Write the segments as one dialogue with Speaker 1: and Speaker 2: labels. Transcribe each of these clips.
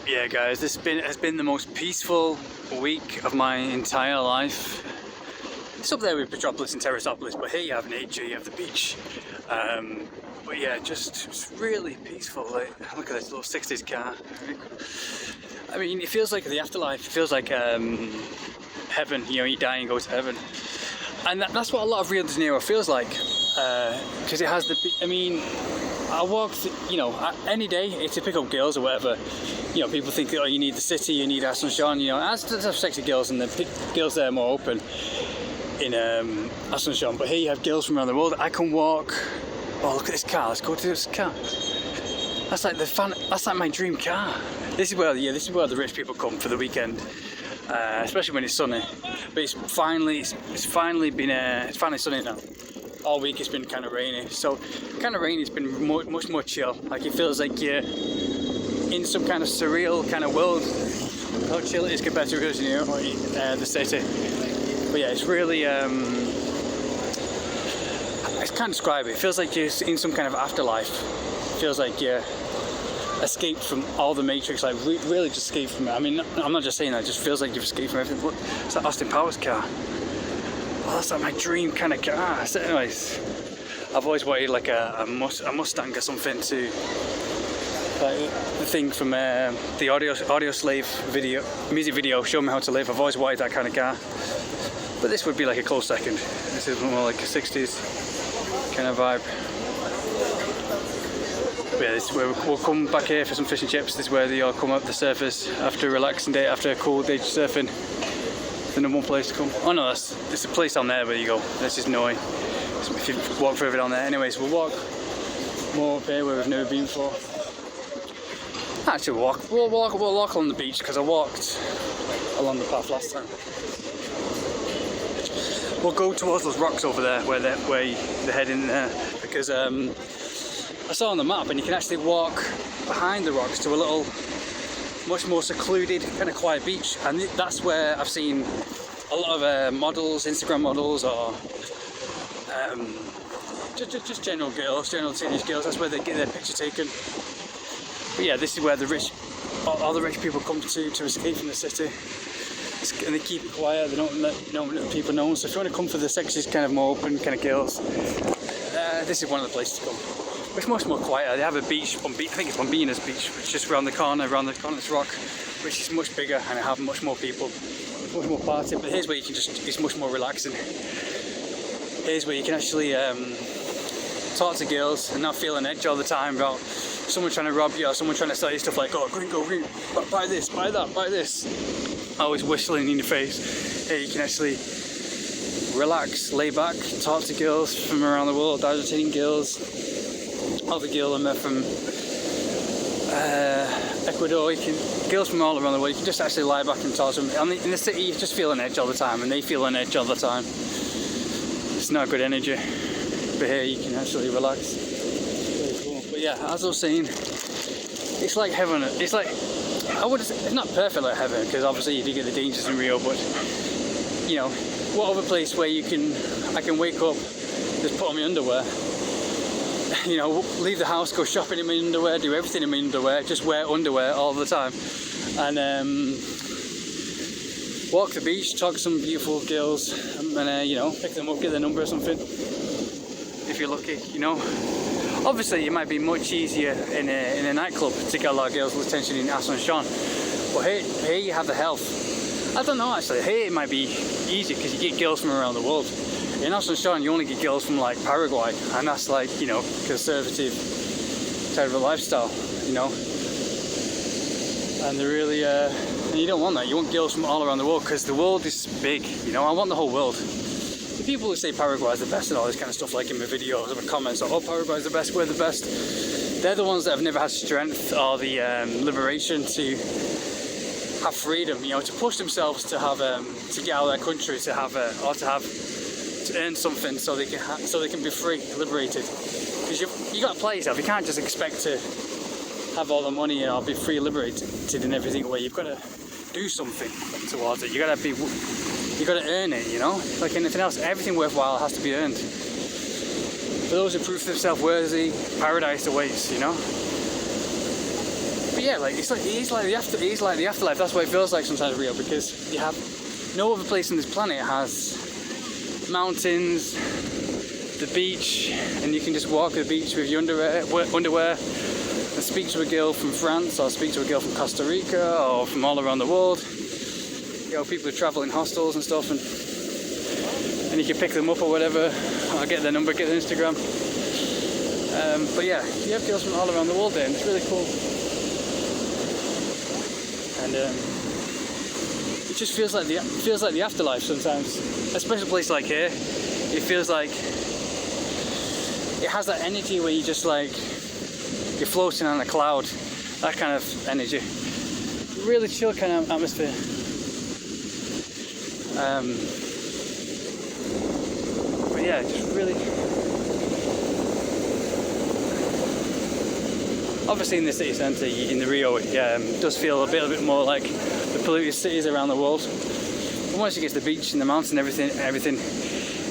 Speaker 1: Yeah, guys, this has been the most peaceful week of my entire life. It's up there with Petropolis and Terrasopolis, but here you have nature, you have the beach. But yeah, just really peaceful. Like, look at this little 60s car. I mean, it feels like the afterlife. It feels like heaven. You know, you die and go to heaven, and that's what a lot of Rio de Janeiro feels like. Because it has the. I mean, I walk, you know, any day to pick up girls or whatever. You know, people think, oh, you need the city, you need Asuncion. You know, as have sexy girls, and the girls there are more open in Asuncion. But here you have girls from around the world. I can walk. Oh, look at this car. Let's go to this car. That's like that's like my dream car. This is where the rich people come for the weekend, especially when it's sunny. But it's finally sunny now. All week it's been kind of rainy. So kind of rainy. It's been much more chill. Like it feels like you're in some kind of surreal kind of world. How chill it is compared to Rio de Janeiro, the city. But yeah, it's really. I can't describe it. It feels like you're in some kind of afterlife. It feels like you're escaped from all the matrix, like really just escaped from it. I mean, I'm not just saying that, it just feels like you've escaped from everything. Look, it's that Austin Powers car. Oh, that's like my dream kind of car. So anyways, I've always wanted like a Mustang or something to, like the thing from the Audio Slave video, music video, Show Me How to Live. I've always wanted that kind of car. But this would be like a close second. This is more like a 60s kind of vibe. But yeah, this is where we'll come back here for some fish and chips. This is where they all come up the surface after a relaxing day, after a cool day surfing. The number one place to come. Oh no, there's a place down there where you go. This is Noi. If you walk further down there. Anyways, we'll walk more up here where we've never been before. Actually, we'll walk along the beach because I walked along the path last time. We'll go towards those rocks over there where they're heading there, because I saw on the map and you can actually walk behind the rocks to a little much more secluded kind of quiet beach, and that's where I've seen a lot of models, Instagram models, or just general girls, general teenage girls. That's where they get their picture taken. But yeah, this is where all the rich people come to escape from the city. And they keep it quiet, they don't let people know. So if you want to come for the sexiest kind of more open kind of girls, this is one of the places to come. It's much more quiet. They have a beach, I think it's Bombina's beach, which is just around the corner of this rock, which is much bigger and have much more people, much more party. But here's where you can it's much more relaxing. Here's where you can actually talk to girls and not feel an edge all the time about someone trying to rob you or someone trying to sell you stuff like, oh, go green, buy this, buy that, buy this. Always whistling in your face. Here you can actually relax, lay back, talk to girls from around the world, Argentinian girls, other girls I met from Ecuador. Girls from all around the world. You can just actually lie back and talk to them. In the city, you just feel an edge all the time, and they feel an edge all the time. It's not good energy. But here you can actually relax. Very cool. But yeah, as I was saying, it's like heaven. It's like, it's not perfect like heaven, because obviously you do get the dangers in Rio, but you know, what other place where I can wake up, just put on my underwear, you know, leave the house, go shopping in my underwear, do everything in my underwear, just wear underwear all the time, and walk the beach, talk to some beautiful girls, and you know, pick them up, get their number or something, if you're lucky, you know. Obviously, it might be much easier in a nightclub to get a lot of girls' attention in Asuncion, but here you have the health. I don't know actually. Here it might be easier because you get girls from around the world. In Asuncion, you only get girls from like Paraguay, and that's like, you know, conservative type of a lifestyle, you know. And they're really, and you don't want that. You want girls from all around the world because the world is big. You know, I want the whole world. People who say Paraguay is the best and all this kind of stuff, like in my videos or my comments, oh, Paraguay is the best, we're the best. They're the ones that have never had strength or the liberation to have freedom, you know, to push themselves to have to get out of their country, to have to earn something so they can be free, liberated. Because you got to play yourself. You can't just expect to have all the money or be free, liberated and everything away. You've got to do something towards it. You got to earn it, you know? Like anything else, everything worthwhile has to be earned. For those who prove themselves worthy, paradise awaits, you know? But yeah, like it's like the afterlife. That's what it feels like sometimes, Rio, because you have no other place on this planet has mountains, the beach, and you can just walk the beach with your underwear and speak to a girl from France, or speak to a girl from Costa Rica, or from all around the world. You know, people who travel in hostels and stuff, and you can pick them up or whatever, or get their number, get their Instagram. But yeah, you have girls from all around the world there, and it's really cool. And it just feels like the afterlife sometimes, especially a place like here. It feels like it has that energy where you just like you're floating on a cloud, that kind of energy. Really chill kind of atmosphere. But yeah, just really. Obviously in the city centre, in the Rio, it does feel a bit more like the polluted cities around the world. But once you get to the beach and the mountains and everything,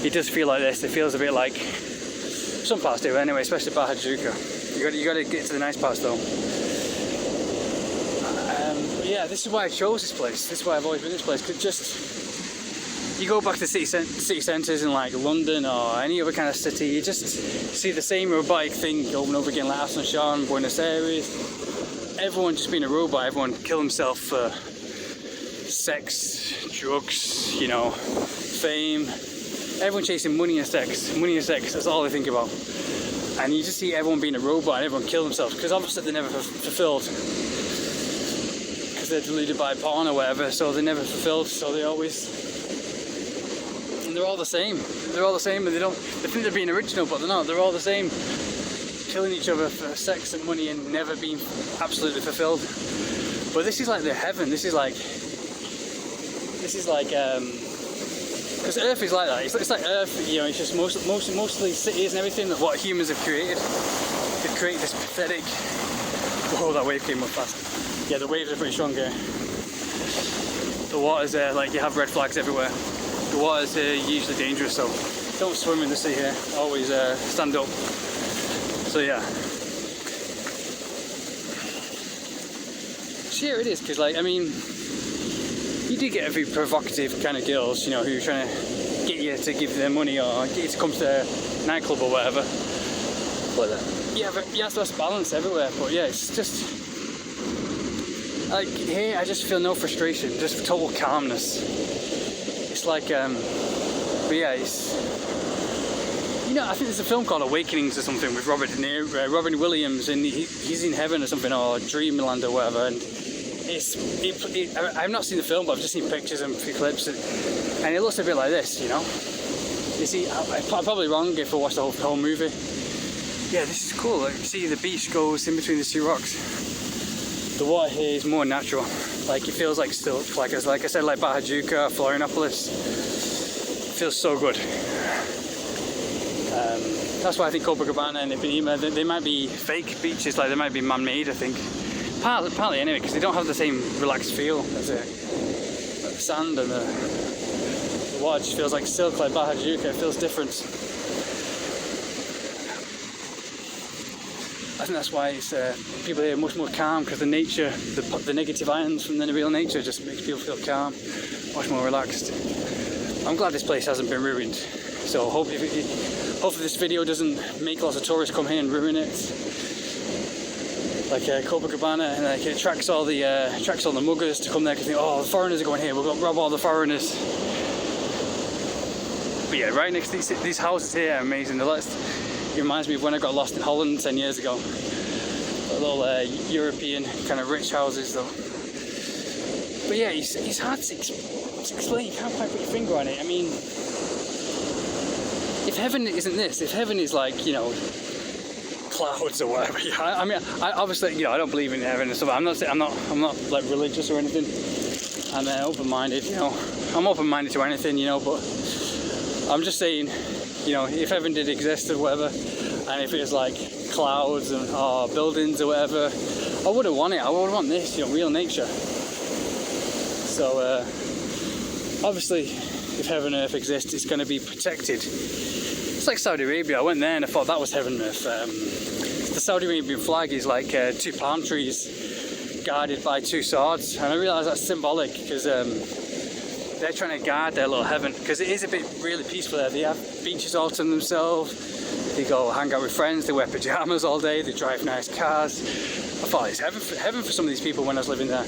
Speaker 1: it does feel like this. It feels a bit like, some parts do anyway, especially Bahajuka. You got to get to the nice parts though. But yeah, this is why I chose this place. This is why I've always been this place. Cause just, you go back to city centres in like London or any other kind of city, you just see the same robotic thing over and over again, like Asunción, Buenos Aires. Everyone just being a robot, everyone kill himself for sex, drugs, you know, fame. Everyone chasing money and sex, that's all they think about. And you just see everyone being a robot and everyone kill themselves, because obviously they're never fulfilled. Because they're deluded by porn or whatever, so they're never fulfilled, so they always... And they're all the same. They're all the same, and they think they're being original, but they're not. They're all the same. Killing each other for sex and money and never being absolutely fulfilled. But this is like their heaven. This is like because Earth is like that. It's like Earth, you know. It's just mostly cities and everything that what humans have created. They've created this pathetic. Whoa, that wave came up fast. Yeah, the waves are pretty strong here. The water's there, like you have red flags everywhere. The water's here usually dangerous, so don't swim in the sea here. Always stand up. So yeah. So here it is, because like, I mean, you do get a few provocative kind of girls, you know, who are trying to get you to give them money or get you to come to their nightclub or whatever. But yeah, that's balance everywhere. But yeah, it's just like here, I just feel no frustration, just total calmness. It's like, but yeah, it's, you know, I think there's a film called Awakenings or something with Robin Williams, and he's in heaven or something, or Dreamland or whatever, and I've not seen the film, but I've just seen pictures and a few clips, and it looks a bit like this, you know. You see, I'm probably wrong if I watched the whole movie. Yeah, this is cool. Like, you see the beach goes in between the two rocks. The water here is more natural. Like, it feels like silk. Like I said, like Bahajuka, Florianopolis. It feels so good. That's why I think Copacabana and Ipanema, they might be fake beaches, like they might be man-made, I think. Partly anyway, because they don't have the same relaxed feel as the sand, and the water just feels like silk, like Bahajuka. It feels different. I think that's why it's, people here are much more calm, because the nature, the negative ions from the real nature just makes people feel calm, much more relaxed. I'm glad this place hasn't been ruined, so hopefully this video doesn't make lots of tourists come here and ruin it. Like Copacabana, and like it attracts all the muggers to come there, because oh, the foreigners are going here, we'll go rob all the foreigners. But yeah, right next to these houses here are amazing. It reminds me of when I got lost in Holland 10 years ago. Little European kind of rich houses though. But yeah, it's hard to explain. You can't quite put your finger on it. I mean, if heaven isn't this, if heaven is like, you know, clouds or whatever. Yeah, I mean, I obviously, you know, I don't believe in heaven and stuff. I'm not like religious or anything. I'm open-minded, you know. I'm open-minded to anything, you know. But I'm just saying, you know, if heaven did exist or whatever, and if it was like clouds and buildings or whatever, I wouldn't want it. I would want this, you know, real nature. So obviously, if heaven and earth exists, it's going to be protected. It's like Saudi Arabia. I went there and I thought that was heaven and earth. The Saudi Arabian flag is like two palm trees guarded by two swords, and I realise that's symbolic because they're trying to guard their little heaven, because it is a bit really peaceful there. They have beaches all to themselves, they go hang out with friends, they wear pyjamas all day, they drive nice cars. I thought it's heaven for some of these people when I was living there,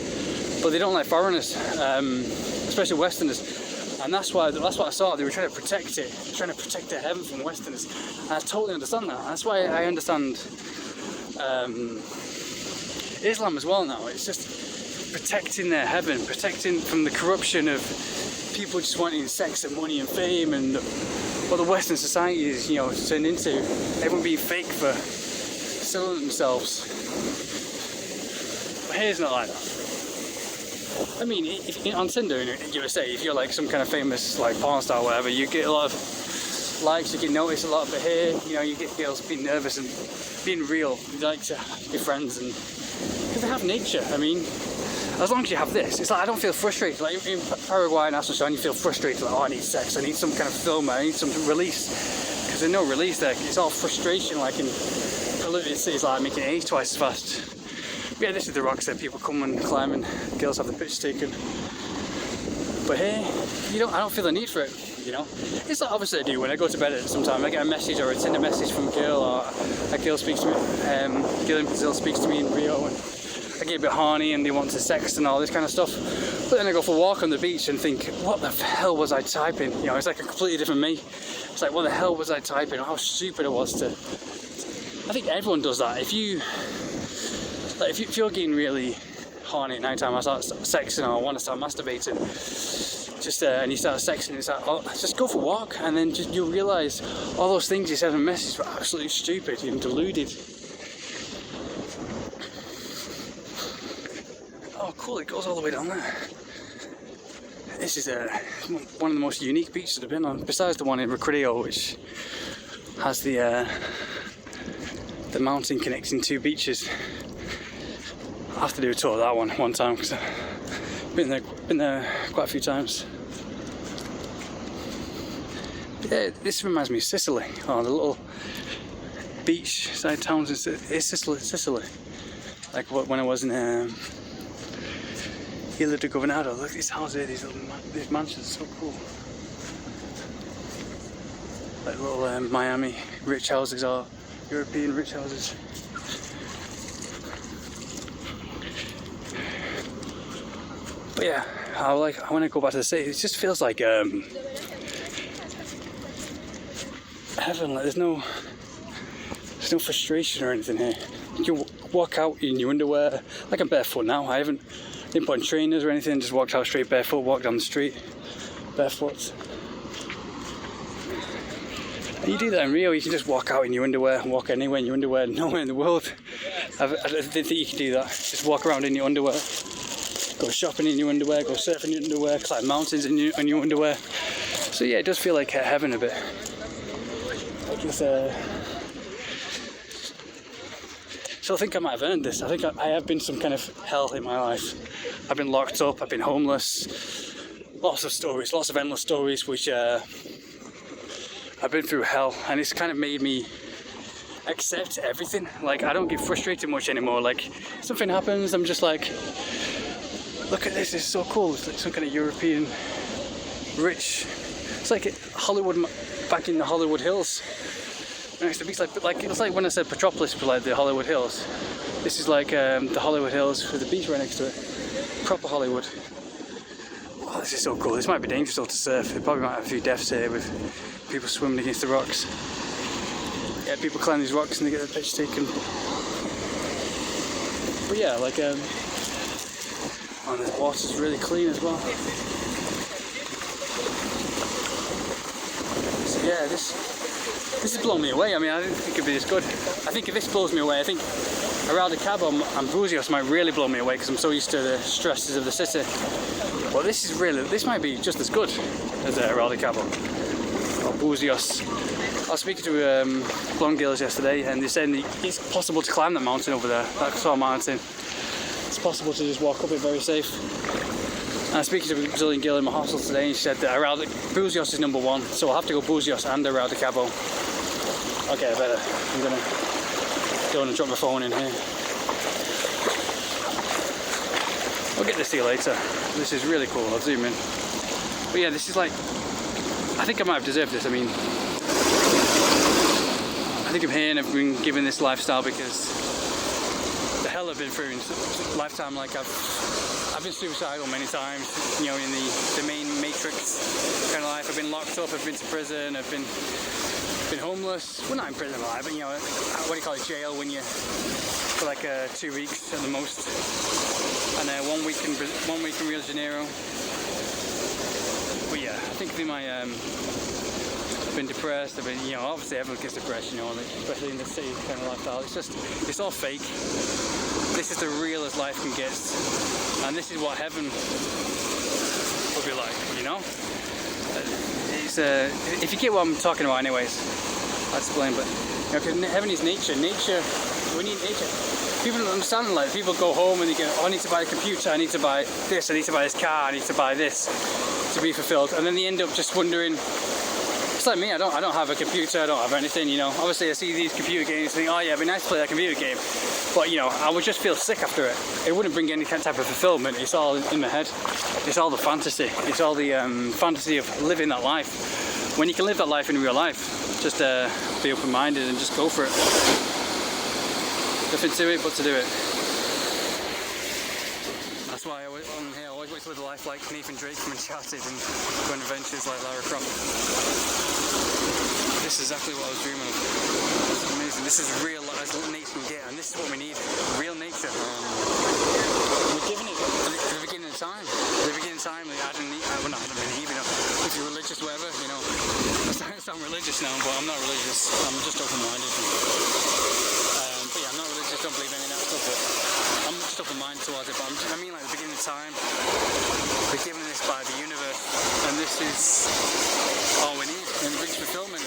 Speaker 1: but they don't like foreigners, especially Westerners, and that's what I saw. They were trying to protect it, trying to protect their heaven from Westerners, and I totally understand that. That's why I understand Islam as well now. It's just protecting their heaven, protecting from the corruption of people just wanting sex and money and fame, and what the Western society is, you know, turned into. Everyone being fake for selling themselves. But here's not like that. I mean, if, on Tinder in the USA, if you're like some kind of famous like porn star or whatever, you get a lot of likes, you get noticed a lot. But here, you know, you get girls being nervous and being real. They like to be friends, and because they have nature. I mean, as long as you have this, it's like I don't feel frustrated. Like in Paraguay and Ascension, you feel frustrated. Like, oh, I need sex, I need some kind of film, I need some release. Because there's no release there. It's all frustration. Like in polluted cities, like making age twice as fast. But yeah, this is the rocks that people come and climb, and girls have the pictures taken. But here, I don't feel the need for it. You know, it's like obviously I do when I go to bed at some time. I get a message or a Tinder message from a girl, or a girl speaks to me. Girl in Brazil speaks to me in Rio, and I get a bit horny and they want to sext and all this kind of stuff. But then I go for a walk on the beach and think, what the hell was I typing? You know, it's like a completely different me. It's like, what the hell was I typing? How stupid I was to. I think everyone does that. If you're getting really horny at night time, I start sexting or I want to start masturbating, and you start sexting, it's like, oh, just go for a walk, and then you'll realise all those things you said in a message were absolutely stupid and deluded. Oh cool, it goes all the way down there. This is one of the most unique beaches I've been on, besides the one in Recreo, which has the mountain connecting two beaches. I'll have to do a tour of that one time, because I've been there quite a few times. But yeah, this reminds me of Sicily. Oh, the little beachside towns in Sicily. Like when I was in Isla de Governado. Look at these houses here, these mansions are so cool. Like little Miami rich houses, or European rich houses. But yeah, I want to go back to the city. It just feels like heaven. Like there's no frustration or anything here. You can walk out in your underwear. Like I'm barefoot now. I didn't put on trainers or anything. Just walked out straight barefoot. Walked down the street barefoot. And you do that in Rio. You can just walk out in your underwear. Walk anywhere in your underwear. Nowhere in the world. I didn't think you could do that. Just walk around in your underwear. Go shopping in your underwear, go surfing in your underwear, climb mountains in your underwear. So yeah, it does feel like heaven a bit. So I think I might have earned this. I think I have been some kind of hell in my life. I've been locked up, I've been homeless. Lots of stories, lots of endless stories, which I've been through hell, and it's kind of made me accept everything. Like I don't get frustrated much anymore. Like something happens, I'm just like, look at this, it's so cool. It's like some kind of European rich. It's like Hollywood, back in the Hollywood Hills. Next to the beach, like it's like when I said Petropolis, but like the Hollywood Hills. This is like the Hollywood Hills with the beach right next to it. Proper Hollywood. Oh, this is so cool. This might be dangerous though to surf. It probably might have a few deaths here with people swimming against the rocks. Yeah, people climb these rocks and they get their picture taken. But yeah, like and the water's really clean as well. So yeah, this has blown me away. I mean, I didn't think it'd be this good. I think if this blows me away, I think Radioactive and Buzios might really blow me away, because I'm so used to the stresses of the city. But this might be just as good as Radioactive or Buzios. I was speaking to blonde girls yesterday, and they said it's possible to climb that mountain over there, that sort of mountain. It's possible to just walk up it very safe. And I was speaking to a Brazilian girl in my hostel today, and she said that Buzios is number one, so I'll have to go Buzios and Radioactive. Okay, I better. I'm gonna go and drop my phone in here. I'll get to see you later. This is really cool. I'll zoom in. But yeah, this is like, I think I might have deserved this. I mean, I think I'm here and I've been given this lifestyle because the hell I've been through in lifetime. Like I've been suicidal many times, you know, in the main matrix kind of life. I've been locked up, I've been to prison, I've been homeless. Well, not in prison alive, but you know, what do you call it, jail, when you, for like 2 weeks at the most. And 1 week in Rio de Janeiro. But yeah, I think through my, I've been depressed, I've been, you know, obviously everyone gets depressed, you know, especially in the city kind of lifestyle. It's all fake. This is the realest life can get. And this is what heaven will be like, you know? It's, if you get what I'm talking about anyways, I'll explain, but, you know, because heaven is nature. Nature, we need nature. People don't understand, like, people go home and they go, oh, I need to buy a computer, I need to buy this, I need to buy this car, I need to buy this to be fulfilled. And then they end up just wondering, it's like me, I don't have a computer, I don't have anything, you know. Obviously I see these computer games and think, oh yeah, it'd be nice to play that computer game. But, you know, I would just feel sick after it. It wouldn't bring any type of fulfillment. It's all in my head. It's all the fantasy. It's all the fantasy of living that life. When you can live that life in real life, just be open-minded and just go for it. Nothing to it but to do it. That's why I always wait to live a life like Nathan Drake from Uncharted and go on adventures like Lara Croft. This is exactly what I was dreaming of. This is amazing. This is real as nature can get, and this is what we need. Real nature. We're given it at the beginning of time. At the beginning of time, Adam and Eve, well, not Adam and Eve, you know, if you're religious, whatever, you know. I sound religious now, but I'm not religious. I'm just open-minded. But yeah, I'm not religious, don't believe any of that stuff, but I'm just open-minded towards it. But I mean, like, the beginning of time, we're given this by the universe, and this is all we need, and it brings fulfillment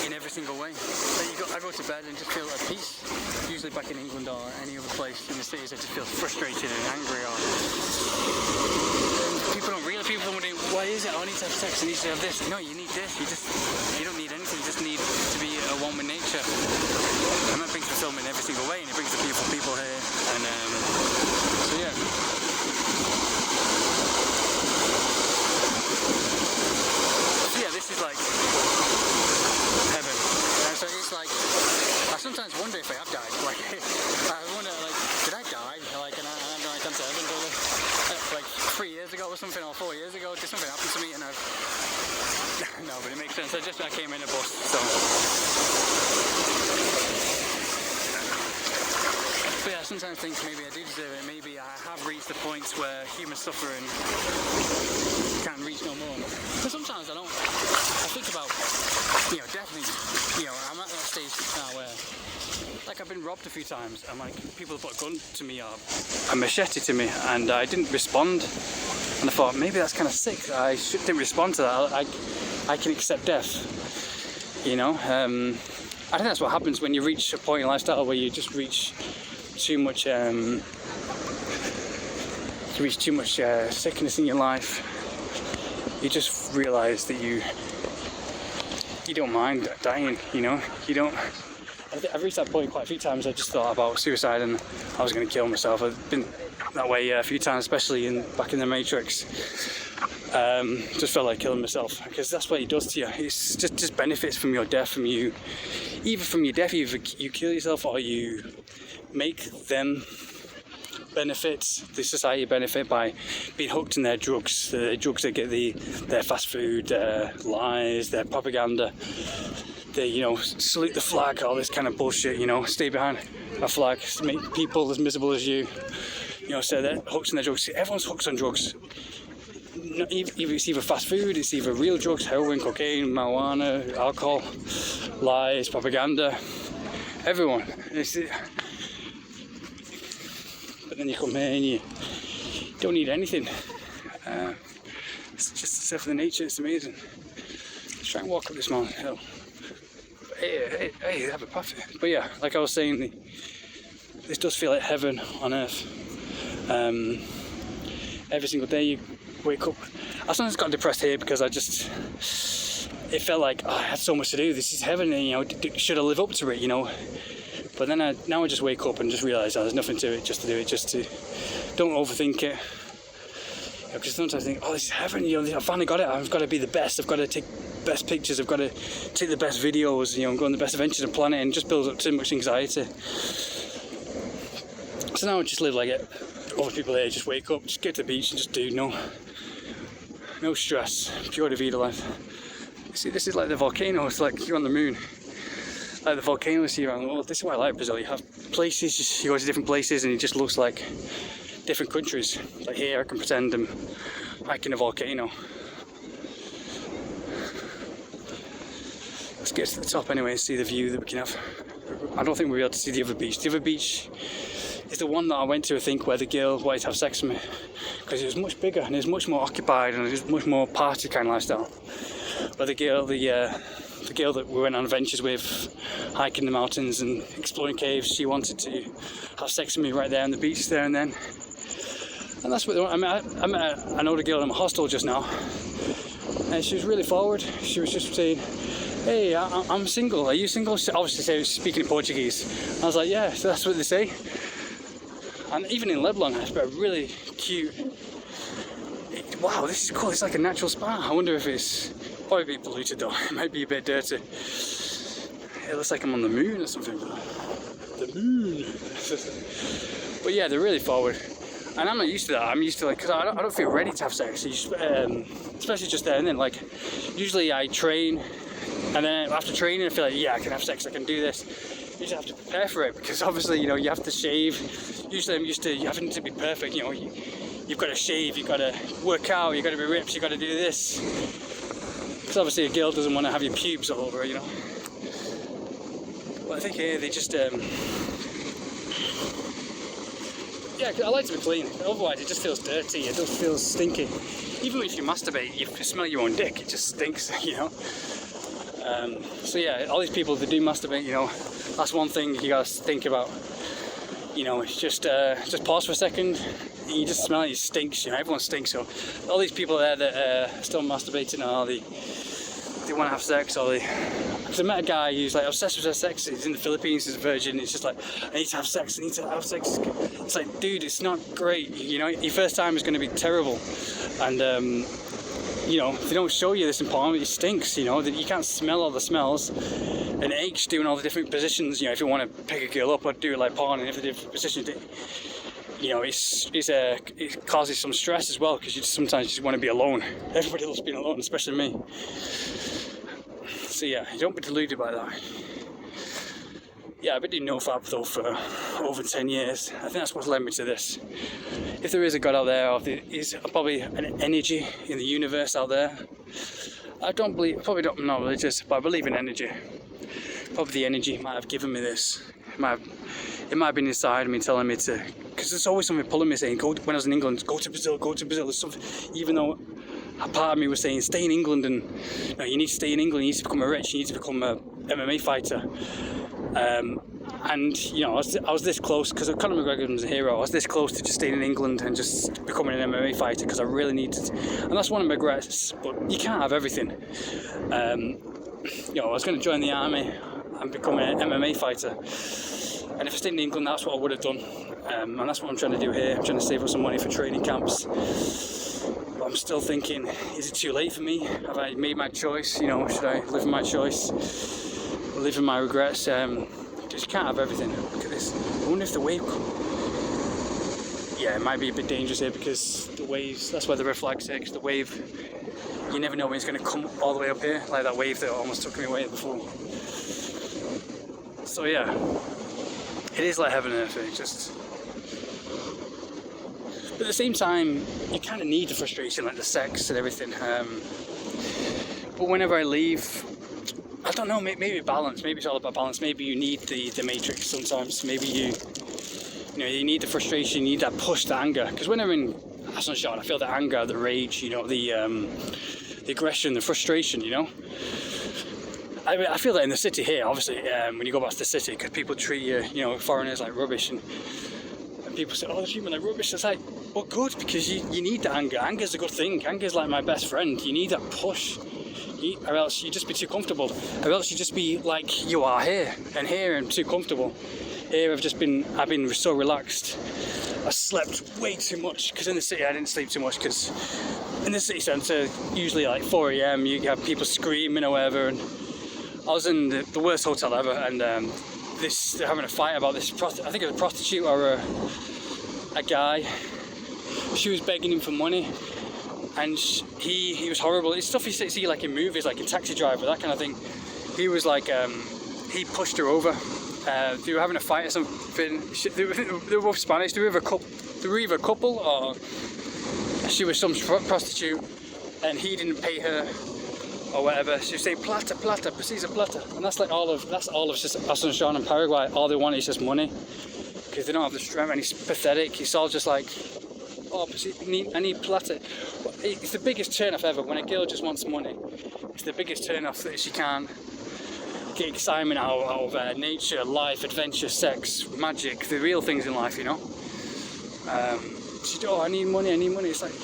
Speaker 1: in every single way. I go to bed and just feel at peace. Usually back in England or any other place in the cities, I just feel frustrated and angry. Or people don't realize. People are wondering, why is it? Oh, I need to have sex, I need to have this. No, you need this. You don't need anything. You just need to be at one with nature. And that brings fulfillment in every single way, and it brings the beautiful people here. And so yeah. So yeah, this is like heaven. And so it's like, I sometimes wonder if I have died. Like, I wonder, like, did I die? Like, and I'm going to come to heaven, like 3 years ago or something, or 4 years ago, did something happen to me? And I've no, but it makes sense. I came in a bus, so. But yeah, I sometimes think maybe I do deserve it. Maybe I have reached the points where human suffering can't reach no more. But sometimes I don't. I think about, you know, definitely, you know, I'm at that stage now where, like, I've been robbed a few times, and like people have put a gun to me or a machete to me, and I didn't respond. And I thought maybe that's kind of sick. I didn't respond to that. I can accept death. You know, I think that's what happens when you reach a point in lifestyle where you just reach too much. Sickness in your life. You just realise that you don't mind dying. You know, you don't. I've reached that point quite a few times. I just thought about suicide and I was going to kill myself. I've been that way a few times, especially back in the Matrix. Just felt like killing myself, because that's what it does to you. It's just benefits from your death, either from your death, either you kill yourself or you make them benefit, the society benefit by being hooked in their drugs. The drugs that get their fast food, their lies, their propaganda. They, you know, salute the flag, all this kind of bullshit, you know, stay behind a flag, make people as miserable as you, you know, so they're hooked on their drugs. Everyone's hooked on drugs. It's either fast food, it's either real drugs, heroin, cocaine, marijuana, alcohol, lies, propaganda, everyone. But then you come here and you don't need anything. It's just the stuff of the nature, it's amazing. Let's try and walk up this mountain hill. Hey, they have a path here. But yeah, like I was saying, this does feel like heaven on earth. Every single day you wake up. I sometimes got depressed here because it felt like, oh, I had so much to do. This is heaven, and you know, should I live up to it? You know, But then now I just wake up and just realise there's nothing to it, just to do it, don't overthink it. Because sometimes I think, oh, this is heaven, I finally got it, I've got to be the best, I've got to take best pictures, I've got to take the best videos, go on the best adventures on the planet, and just builds up too much anxiety. So now I just live like it. Other people here just wake up, just get to the beach and just do no stress, pure vida life. See, this is like the volcano, it's like you're on the moon. Like the volcanoes here around the world. This is why I like Brazil. You have places, you go to different places and it just looks like different countries. Like here I can pretend I'm hiking a volcano. Let's get to the top anyway and see the view that we can have. I don't think we'll be able to see the other beach. The other beach is the one that I went to, I think, where the girl wanted to have sex with me. Because it was much bigger and it was much more occupied and it was much more party kind of lifestyle. But the girl that we went on adventures with, hiking the mountains and exploring caves, she wanted to have sex with me right there on the beach there and then. And that's what I met an older girl in my hostel just now, and she was really forward. She was just saying, hey, I'm single, are you single? She obviously speaking in Portuguese. I was like, yeah, so that's what they say. And even in Lebanon, it's a really cute, wow, this is cool, it's like a natural spa. I wonder if it's probably a bit polluted though, it might be a bit dirty. It looks like I'm on the moon or something. The moon. But yeah, they're really forward. And I'm not used to that. I'm used to because I don't feel ready to have sex. Especially just there and then. Like, usually I train, and then after training I feel like, yeah, I can have sex, I can do this. You just have to prepare for it, because obviously, you have to shave. Usually I'm used to you having to be perfect, you've got to shave, you've got to work out, you've got to be ripped, you've got to do this. Because obviously a girl doesn't want to have your pubes all over her, But I think here they just, yeah, I like to be clean. Otherwise it just feels dirty, it just feels stinky. Even if you masturbate, you smell your own dick, it just stinks, So yeah, all these people that do masturbate, that's one thing you gotta think about. It's just pause for a second, and you just smell it, it stinks, everyone stinks. So all these people there that are still masturbating, or they want to have sex, or because I met a guy who's like obsessed with sex. He's in the Philippines, he's a virgin. He's just like, I need to have sex, I need to have sex. It's like, dude, it's not great. Your first time is going to be terrible, and if they don't show you this empowerment, it stinks. That you can't smell all the smells, and it aches doing all the different positions. If you want to pick a girl up or do it like porn in different positions, it causes some stress as well, because you sometimes just want to be alone. Everybody loves being alone, especially me. So yeah, you don't be deluded by that. Yeah, I've been doing nofap though for over 10 years. I think that's what's led me to this. If there is a God out there, or if there is probably an energy in the universe out there, I don't believe, I'm not religious, but I believe in energy. Probably the energy might have given me this. It might have been inside me telling me to, because there's always something pulling me saying, when I was in England, go to Brazil, there's something, even though a part of me was saying, stay in England, and you need to stay in England, you need to become you need to become a MMA fighter. I was this close, because Conor McGregor was a hero. I was this close to just staying in England and just becoming an MMA fighter, because I really needed, and that's one of my regrets. But you can't have everything. I was going to join the army and become an MMA fighter, and if I stayed in England, that's what I would have done. And that's what I'm trying to do here. I'm trying to save up some money for training camps. But I'm still thinking, is it too late for me? Have I made my choice? Should I live in my choice? Or live in my regrets? Just can't have everything. Look at this. I wonder if the wave... Yeah, it might be a bit dangerous here, because the waves, that's where the reflex is. The wave, you never know when it's going to come all the way up here, like that wave that almost took me away before. So yeah, it is like heaven and earth. It just... But at the same time, you kind of need the frustration, like the sex and everything. But whenever I leave, I don't know, maybe balance. Maybe it's all about balance. Maybe you need the matrix sometimes. Maybe you need the frustration, you need that push, the anger. Because when I'm in Aston Shot, I feel the anger, the rage, the aggression, the frustration, I feel that in the city here, obviously, when you go back to the city, because people treat you, foreigners like rubbish, and people say, oh, the treatment like rubbish. It's like, well, good, because you need the anger. Anger's a good thing. Anger's like my best friend. You need that push. You or else you just be too comfortable, or else you just be like you are here and too comfortable. Here I've been so relaxed. I slept way too much, because in the city I didn't sleep too much, because in the city centre usually like 4 a.m. you have people screaming or whatever, and I was in the worst hotel ever, and they're having a fight about this, I think it was a prostitute or a guy. She was begging him for money, and he was horrible. It's stuff you see like in movies, like in Taxi Driver, that kind of thing. He was like, he pushed her over. They were having a fight or something. They were both Spanish. They were either a couple, or she was some prostitute, and he didn't pay her or whatever. She was saying plata, precisa plata, and that's all of Asuncion and Paraguay. All they want is just money, because they don't have the strength, and he's pathetic. It's all just like, oh, I need plata. It's the biggest turn off ever when a girl just wants money. It's the biggest turn off that she can't get excitement out of nature, life, adventure, sex, magic, the real things in life, you know. She, oh, I need money. It's like,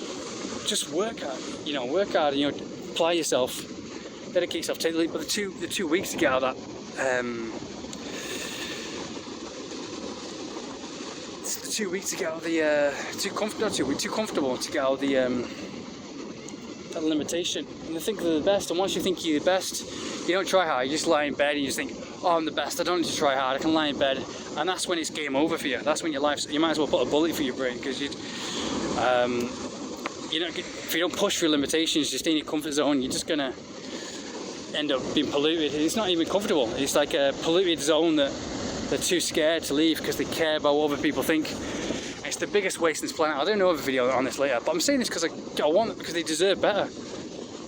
Speaker 1: just work hard, you know, apply yourself, dedicate yourself, take the leap. But the 2 weeks to get out of that, the 2 weeks to get out of the, too comfortable to get out of the, that limitation. And they think they're the best, and once you think you're the best, you don't try hard, you just lie in bed and you just think, oh, I'm the best, I don't need to try hard, I can lie in bed. And that's when it's game over for you. That's when you might as well put a bullet through your brain, because if you don't push through limitations, you stay in your comfort zone, you're just gonna end up being polluted. It's not even comfortable. It's like a polluted zone that they're too scared to leave because they care about what other people think. It's the biggest waste on this planet. I'll do another video on this later, but I'm saying this because I want it, because they deserve better.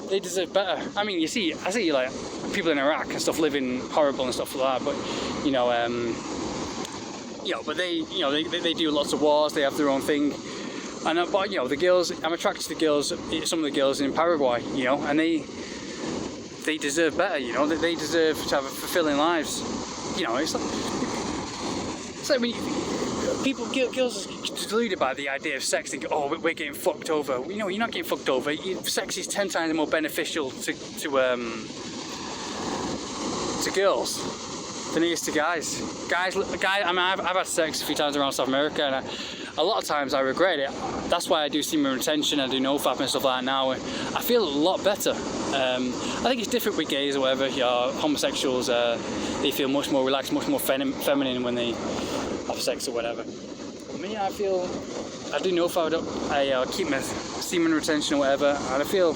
Speaker 1: They deserve better. I mean, I see like people in Iraq and stuff living horrible and stuff like that, but but they do lots of wars. They have their own thing, and but the girls, I'm attracted to the girls, some of the girls in Paraguay, and they deserve better. They deserve to have fulfilling lives. It's like when girls are deluded by the idea of sex, thinking, oh, we're getting fucked over. You're not getting fucked over. Sex is 10 times more beneficial to girls than it is to guys. Guys, I mean, I've had sex a few times around South America, and a lot of times I regret it. That's why I do semen retention, I do nofap and stuff like that now. I feel a lot better. I think it's different with gays or whatever. Homosexuals, they feel much more relaxed, much more feminine when they have sex or whatever. Me, I do nofap, I keep my semen retention or whatever, and I feel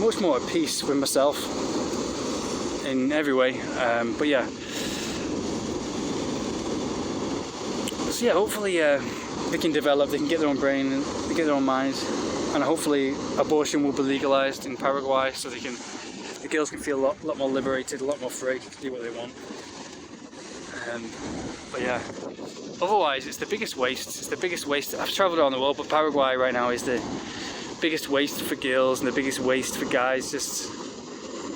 Speaker 1: much more at peace with myself in every way. But yeah. So yeah, hopefully they can develop, they can get their own brain, and they get their own minds, and hopefully abortion will be legalized in Paraguay, so the girls can feel a lot more liberated, a lot more free to do what they want. But yeah, otherwise it's the biggest waste. It's the biggest waste. I've travelled around the world, but Paraguay right now is the biggest waste for girls and the biggest waste for guys. Just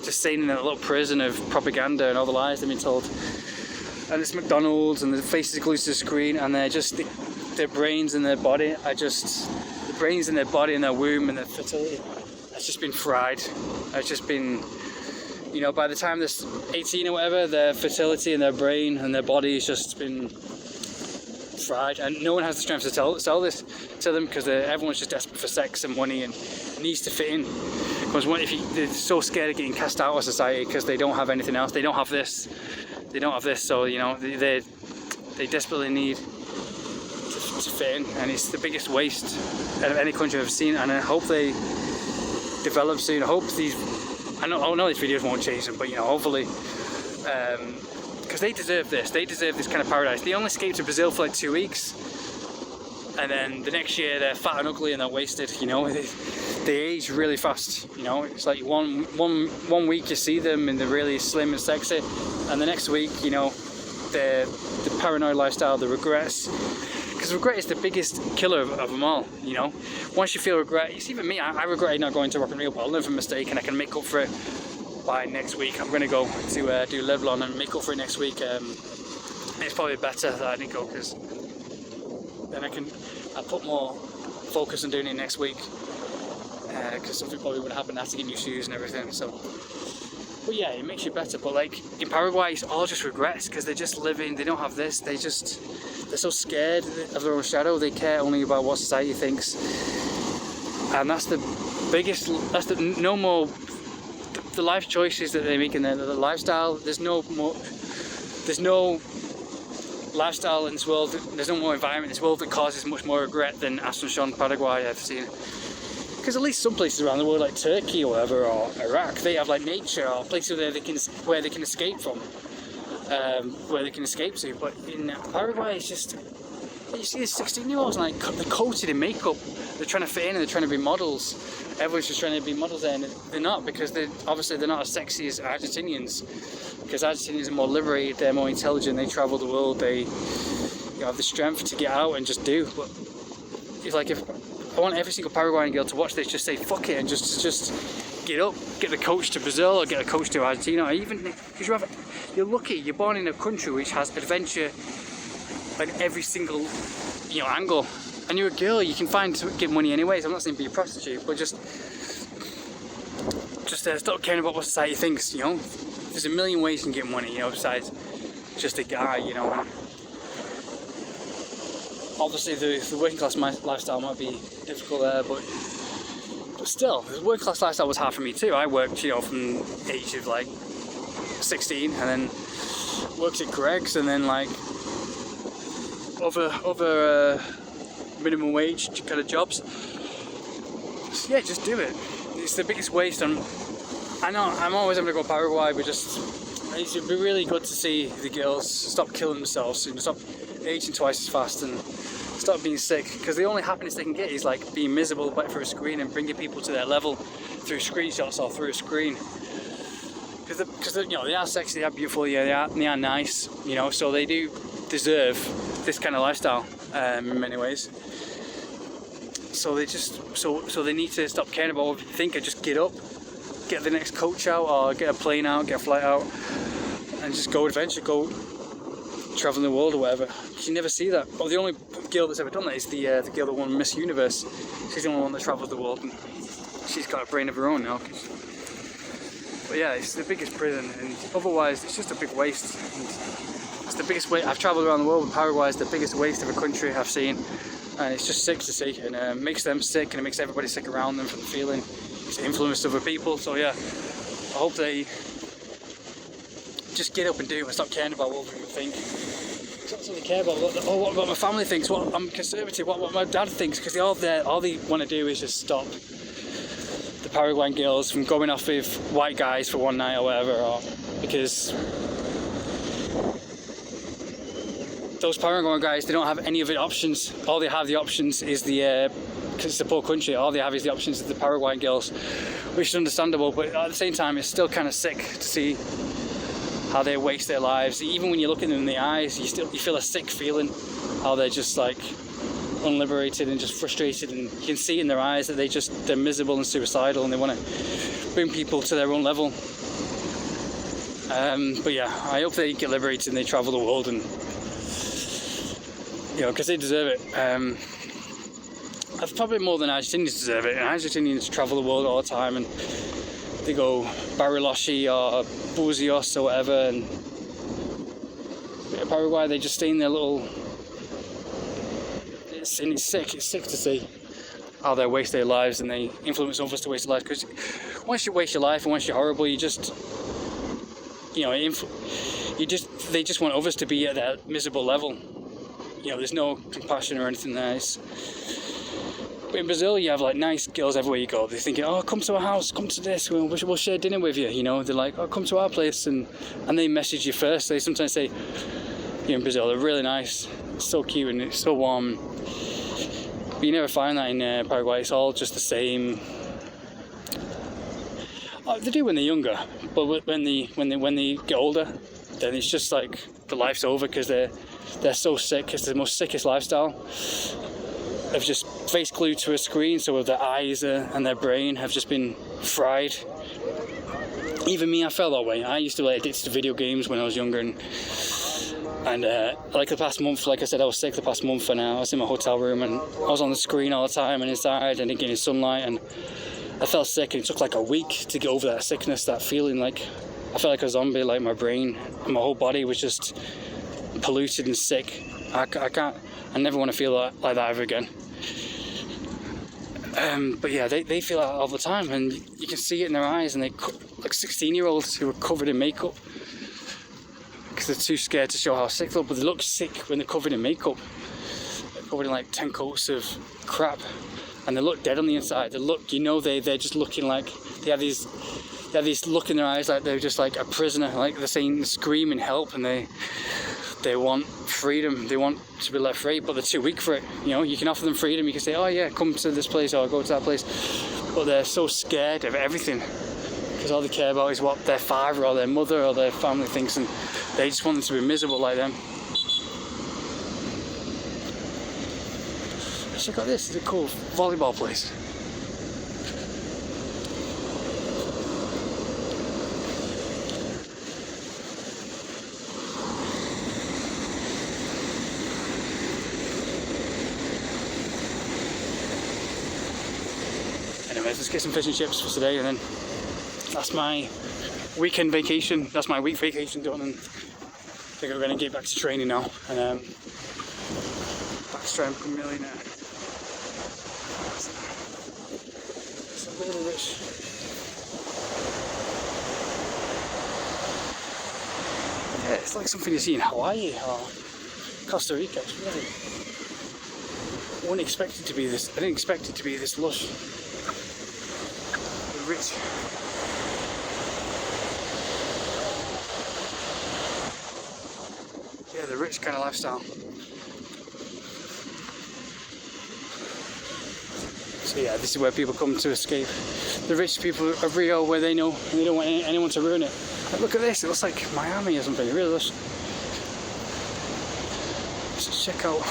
Speaker 1: staying in a little prison of propaganda and all the lies they've been told. And it's McDonald's, and the faces are glued to the screen, and they're just their brains and their body are just the brains in their body and their womb and their fertility has just been fried. It's just been, by the time they're 18 or whatever, their fertility and their brain and their body has just been fried, and no one has the strength to sell this to them, because everyone's just desperate for sex and money and needs to fit in. Because they're so scared of getting cast out of society because they don't have anything else, they don't have this, so they desperately need to fit in, and it's the biggest waste out of any country I've seen. And I hope they develop soon. I hope I know these videos won't change them, but hopefully, because they deserve this kind of paradise. They only escaped to Brazil for like 2 weeks, and then the next year they're fat and ugly and they're wasted. They age really fast. It's like one week you see them and they're really slim and sexy, and the next week, the paranoid lifestyle, the regrets. Because regret is the biggest killer of them all. Once you feel regret, you see, even me, I regretted not going to Rock and Rio, but I'll learn from a mistake and I can make up for it by next week. I'm going to go to do Levelon and make up for it next week. It's probably better that I didn't go, because then I put more focus on doing it next week. because something probably would happen. I have to get new shoes and everything. So, but yeah, it makes you better. But like in Paraguay, it's all just regrets because they're just living. They don't have this. They're so scared of their own shadow. They care only about what society thinks, and that's the biggest. That's the no more. The life choices that they make in the lifestyle. There's no lifestyle in this world. There's no more environment in this world that causes much more regret than Asunción, Paraguay. I've seen. Because at least some places around the world, like Turkey or whatever, or Iraq, they have like nature or places where they can escape from, where they can escape to. But in Paraguay, it's just you see these 16-year-olds like they're coated in makeup. They're trying to fit in and they're trying to be models. Everyone's just trying to be models there, and they're not, because they're not as sexy as Argentinians. Because Argentinians are more liberated, they're more intelligent, they travel the world, they have the strength to get out and just do. But it's like, if I want every single Paraguayan girl to watch this, just say fuck it and just get up, get the coach to Brazil or get a coach to Argentina, or even because you're lucky, you're born in a country which has adventure like every single angle. And you're a girl, you can get money anyways. I'm not saying be a prostitute, but just stop caring about what society thinks. There's a million ways you can get money, besides just a guy. Obviously the working class lifestyle might be difficult there, but still, the working class lifestyle was hard for me too. I worked, from the age of like 16, and then worked at Greg's, and then like other minimum wage kind of jobs. So yeah, just do it. It's the biggest waste. And I know I'm always having to go Paraguay, but it would be really good to see the girls stop killing themselves, stop aging twice as fast, and stop being sick, because the only happiness they can get is like being miserable but through a screen and bringing people to their level through screenshots or through a screen. Because they are sexy, they are beautiful, they are nice, so they do deserve this kind of lifestyle in many ways. So they need to stop caring about what you think and just get up, get the next coach out, or get a plane out, get a flight out, and just go adventure, go traveling the world or whatever. Because you never see that. Well, the only girl that's ever done that is the girl that won Miss Universe. She's the only one that travels the world, and she's got a brain of her own now. But yeah, it's the biggest prison, and otherwise it's just a big waste. And it's the biggest waste. I've travelled around the world, and Paraguay is the biggest waste of a country I've seen. And it's just sick to see, and it makes them sick, and it makes everybody sick around them from the feeling. It's influenced other people. So yeah, I hope they just get up and do it and stop caring about what people think. Don't really care about what my family thinks, what I'm conservative, what my dad thinks, because all they want to do is just stop the Paraguayan girls from going off with white guys for one night or whatever, or because those Paraguayan guys, they don't have any other options. All they have the options is because it's a poor country, all they have is the options of the Paraguayan girls, which is understandable, but at the same time it's still kind of sick to see how they waste their lives. Even when you look at them in the eyes, you feel a sick feeling, how they're just like unliberated and just frustrated, and you can see in their eyes that they're miserable and suicidal, and they want to bring people to their own level. But yeah, I hope they get liberated and they travel the world, and because they deserve it. That's probably more than Argentinians deserve it, and Argentinians travel the world all the time, and they go Bariloche or Buzios or whatever, and Paraguay, they just stay in their little... It's sick to see how they waste their lives, and they influence others to waste their lives, because once you waste your life and once you're horrible, they just want others to be at that miserable level. There's no compassion or anything there. But in Brazil, you have like nice girls everywhere you go. They're thinking, oh, come to our house, come to this, we'll share dinner with you. They're like, oh, come to our place, and they message you first. They sometimes say, in Brazil, they're really nice, it's so cute and it's so warm. But you never find that in Paraguay. It's all just the same. They do when they're younger, but when they get older, then it's just like the life's over, because they're so sick. It's the most sickest lifestyle. They've just face glued to a screen, so their eyes and their brain have just been fried. Even me, I felt that way. I used to be addicted to video games when I was younger, and like the past month, like I said, I was sick the past month, and I was in my hotel room and I was on the screen all the time and inside and getting sunlight, and I felt sick, and it took like a week to get over that sickness, that feeling. Like I felt like a zombie, like my brain and my whole body was just polluted and sick. I never want to feel like that ever again. But yeah, they feel that all the time, and you can see it in their eyes, and like 16-year-olds who are covered in makeup because they're too scared to show how sick they look, but they look sick when they're covered in makeup. They're covered in like 10 coats of crap, and they look dead on the inside. They look, you know, they're just looking like they have this look in their eyes like they're just like a prisoner, like they're saying, screaming help, and they want freedom, they want to be let free, but they're too weak for it. You know, you can offer them freedom, you can say, oh yeah, come to this place or go to that place, but they're so scared of everything because all they care about is what their father or their mother or their family thinks, and they just want them to be miserable like them. Check out this, it's a cool volleyball place. Anyways, let's get some fish and chips for today, and then that's my weekend vacation. That's my week vacation done, and I think we're going to get back to training now, and back to try and become a millionaire. It's really rich. Yeah, it's like something you see in Hawaii or Costa Rica. It's really, I wouldn't expect it to be this. I didn't expect it to be this lush. Rich. Yeah, the rich kind of lifestyle. So yeah, this is where people come to escape. The rich people of Rio, where they know and they don't want anyone to ruin it. But look at this, it looks like Miami or something. It really does. Let's check out.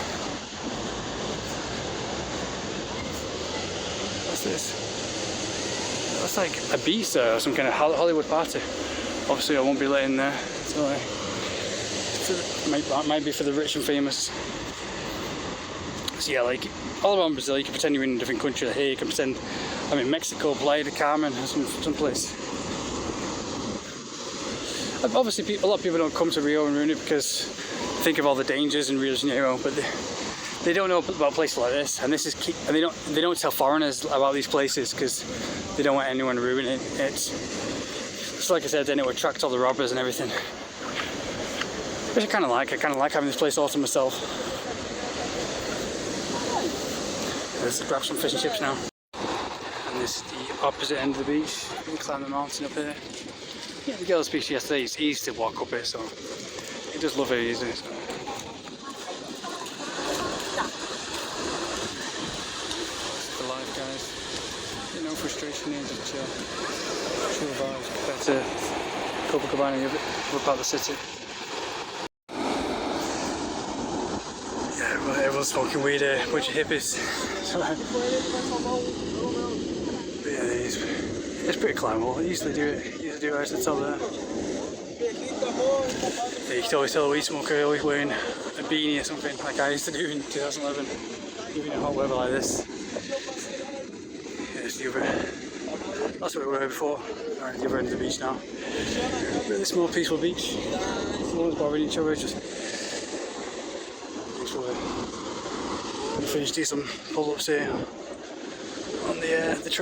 Speaker 1: What's this? That's like Ibiza or some kind of Hollywood party. Obviously, I won't be letting there. So might be for the rich and famous. So yeah, like all around Brazil, you can pretend you're in a different country. Like here, you can pretend I'm in Mexico, Playa del Carmen, or some place. Obviously, a lot of people don't come to Rio and ruin it because they think of all the dangers in Rio de Janeiro, but they don't know about places like this, and they don't tell foreigners about these places because they don't want anyone to ruin it. It's like I said, then it would attract all the robbers and everything. Which I kind of like having this place all to myself. Let's grab some fish and chips now. And this is the opposite end of the beach. You can climb the mountain up here. Yeah, the girls' beach yesterday, it's easy to walk up it, so you just love it easily. So. The live guys. No frustration here, just chill vibes compared to Copacabana, the other part of the city. Yeah, well, everyone's smoking weed here, bunch of hippies. But yeah, it's pretty climbable. I used to do it right at the top there. Yeah, you could always tell a weed smoker always wearing a beanie or something, like I used to do in 2011, even in hot weather like this. That's where we were before. We're at the other end of the beach now. Really small, peaceful beach. No one's bothering each other. Just finish doing some pull-ups here on the trail.